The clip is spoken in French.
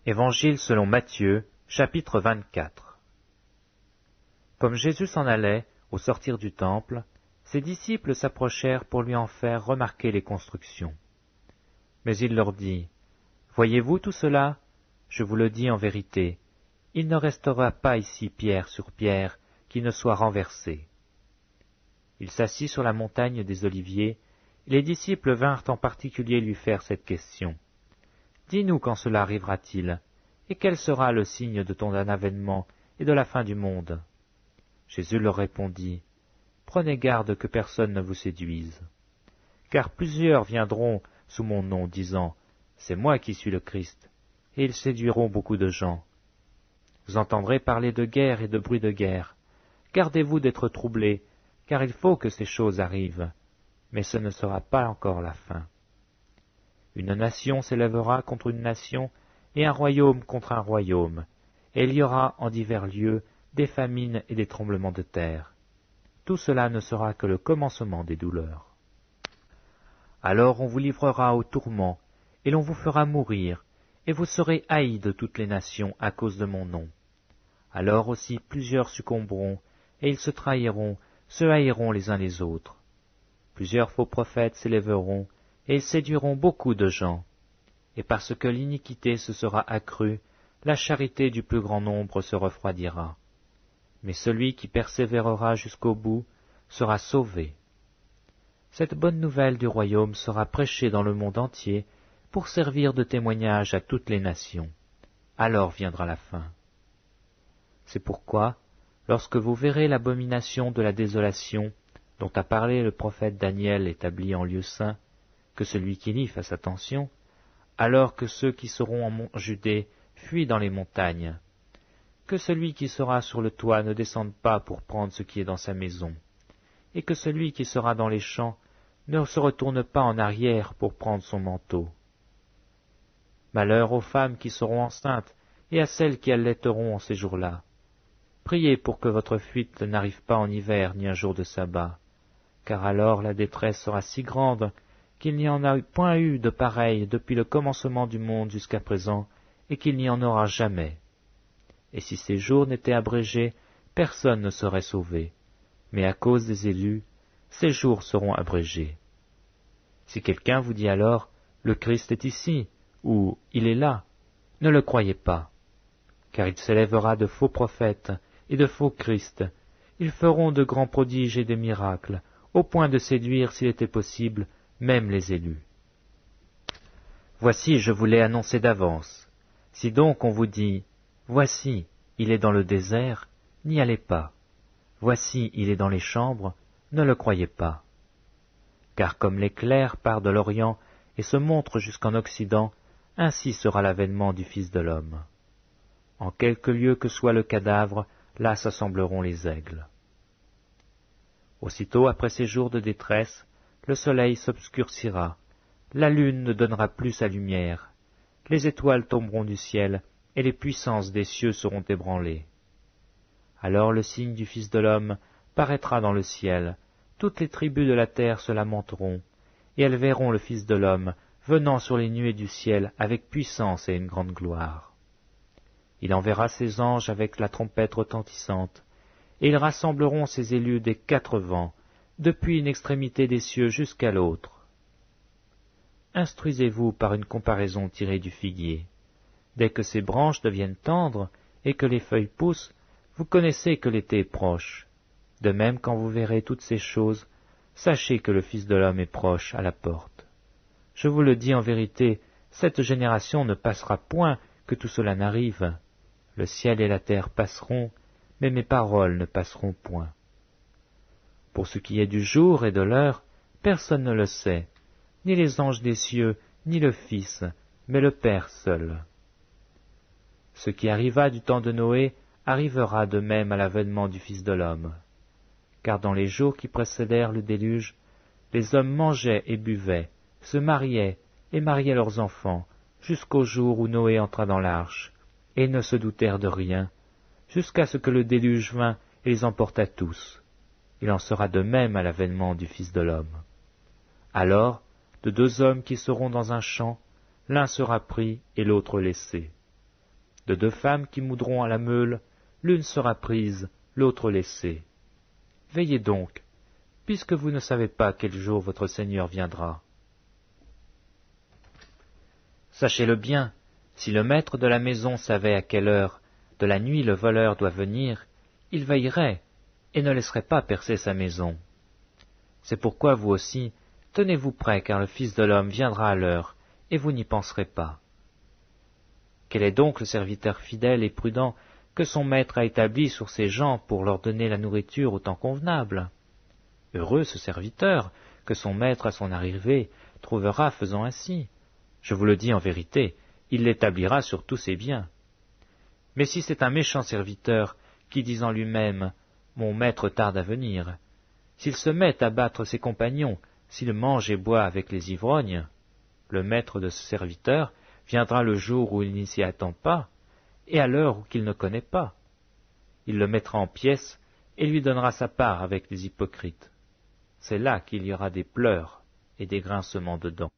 Évangile selon Matthieu, chapitre 24. Comme Jésus s'en allait, au sortir du temple, ses disciples s'approchèrent pour lui en faire remarquer les constructions. Mais il leur dit, « Voyez-vous tout cela? Je vous le dis en vérité, il ne restera pas ici pierre sur pierre qui ne soit renversée. » Il s'assit sur la montagne des Oliviers, et les disciples vinrent en particulier lui faire cette question. « Dis-nous quand cela arrivera-t-il, et quel sera le signe de ton avènement et de la fin du monde ?» Jésus leur répondit, « Prenez garde que personne ne vous séduise. Car plusieurs viendront sous mon nom, disant, « C'est moi qui suis le Christ », et ils séduiront beaucoup de gens. Vous entendrez parler de guerre et de bruit de guerre. Gardez-vous d'être troublés, car il faut que ces choses arrivent, mais ce ne sera pas encore la fin. Une nation s'élèvera contre une nation, et un royaume contre un royaume, et il y aura en divers lieux des famines et des tremblements de terre. Tout cela ne sera que le commencement des douleurs. Alors on vous livrera au tourment, et l'on vous fera mourir, et vous serez haïs de toutes les nations à cause de mon nom. Alors aussi plusieurs succomberont, et ils se trahiront, se haïront les uns les autres. Plusieurs faux prophètes s'élèveront, et ils séduiront beaucoup de gens. Et parce que l'iniquité se sera accrue, la charité du plus grand nombre se refroidira. Mais celui qui persévérera jusqu'au bout sera sauvé. Cette bonne nouvelle du royaume sera prêchée dans le monde entier pour servir de témoignage à toutes les nations. Alors viendra la fin. C'est pourquoi, lorsque vous verrez l'abomination de la désolation dont a parlé le prophète Daniel établi en lieu saint, que celui qui lit fasse attention, alors que ceux qui seront en Judée fuient dans les montagnes, que celui qui sera sur le toit ne descende pas pour prendre ce qui est dans sa maison, et que celui qui sera dans les champs ne se retourne pas en arrière pour prendre son manteau. Malheur aux femmes qui seront enceintes et à celles qui allaiteront en ces jours-là. Priez pour que votre fuite n'arrive pas en hiver ni un jour de sabbat, car alors la détresse sera si grande qu'il n'y en a point eu de pareil depuis le commencement du monde jusqu'à présent, et qu'il n'y en aura jamais. Et si ces jours n'étaient abrégés, personne ne serait sauvé, mais à cause des élus, ces jours seront abrégés. Si quelqu'un vous dit alors, « Le Christ est ici » ou « Il est là », ne le croyez pas, car il s'élèvera de faux prophètes et de faux Christ. Ils feront de grands prodiges et des miracles, au point de séduire, s'il était possible, même les élus. Voici, je vous l'ai annoncé d'avance. Si donc on vous dit, « Voici, il est dans le désert », n'y allez pas. Voici, il est dans les chambres, ne le croyez pas. Car comme l'éclair part de l'Orient et se montre jusqu'en Occident, ainsi sera l'avènement du Fils de l'homme. En quelque lieu que soit le cadavre, là s'assembleront les aigles. Aussitôt après ces jours de détresse, le soleil s'obscurcira, la lune ne donnera plus sa lumière, les étoiles tomberont du ciel, et les puissances des cieux seront ébranlées. Alors le signe du Fils de l'homme paraîtra dans le ciel, toutes les tribus de la terre se lamenteront, et elles verront le Fils de l'homme venant sur les nuées du ciel avec puissance et une grande gloire. Il enverra ses anges avec la trompette retentissante, et ils rassembleront ses élus des 4 vents, depuis une extrémité des cieux jusqu'à l'autre. Instruisez-vous par une comparaison tirée du figuier. Dès que ses branches deviennent tendres et que les feuilles poussent, vous connaissez que l'été est proche. De même, quand vous verrez toutes ces choses, sachez que le Fils de l'homme est proche à la porte. Je vous le dis en vérité, cette génération ne passera point que tout cela n'arrive. Le ciel et la terre passeront, mais mes paroles ne passeront point. Pour ce qui est du jour et de l'heure, personne ne le sait, ni les anges des cieux, ni le Fils, mais le Père seul. Ce qui arriva du temps de Noé arrivera de même à l'avènement du Fils de l'homme. Car dans les jours qui précédèrent le déluge, les hommes mangeaient et buvaient, se mariaient et mariaient leurs enfants, jusqu'au jour où Noé entra dans l'arche, et ils ne se doutèrent de rien, jusqu'à ce que le déluge vînt et les emporta tous. Il en sera de même à l'avènement du Fils de l'homme. Alors, de 2 hommes qui seront dans un champ, l'un sera pris et l'autre laissé. De 2 femmes qui moudront à la meule, l'une sera prise, l'autre laissée. Veillez donc, puisque vous ne savez pas quel jour votre Seigneur viendra. Sachez-le bien, si le maître de la maison savait à quelle heure de la nuit le voleur doit venir, il veillerait et ne laisserait pas percer sa maison. C'est pourquoi vous aussi, tenez-vous prêts, car le Fils de l'homme viendra à l'heure, et vous n'y penserez pas. Quel est donc le serviteur fidèle et prudent que son maître a établi sur ses gens pour leur donner la nourriture au temps convenable? Heureux ce serviteur que son maître à son arrivée trouvera faisant ainsi. Je vous le dis en vérité, il l'établira sur tous ses biens. Mais si c'est un méchant serviteur qui dit en lui-même « Mon maître tarde à venir », s'il se met à battre ses compagnons, s'il mange et boit avec les ivrognes, le maître de ce serviteur viendra le jour où il n'y s'y attend pas, et à l'heure qu'il ne connaît pas. Il le mettra en pièces et lui donnera sa part avec les hypocrites. C'est là qu'il y aura des pleurs et des grincements de dents.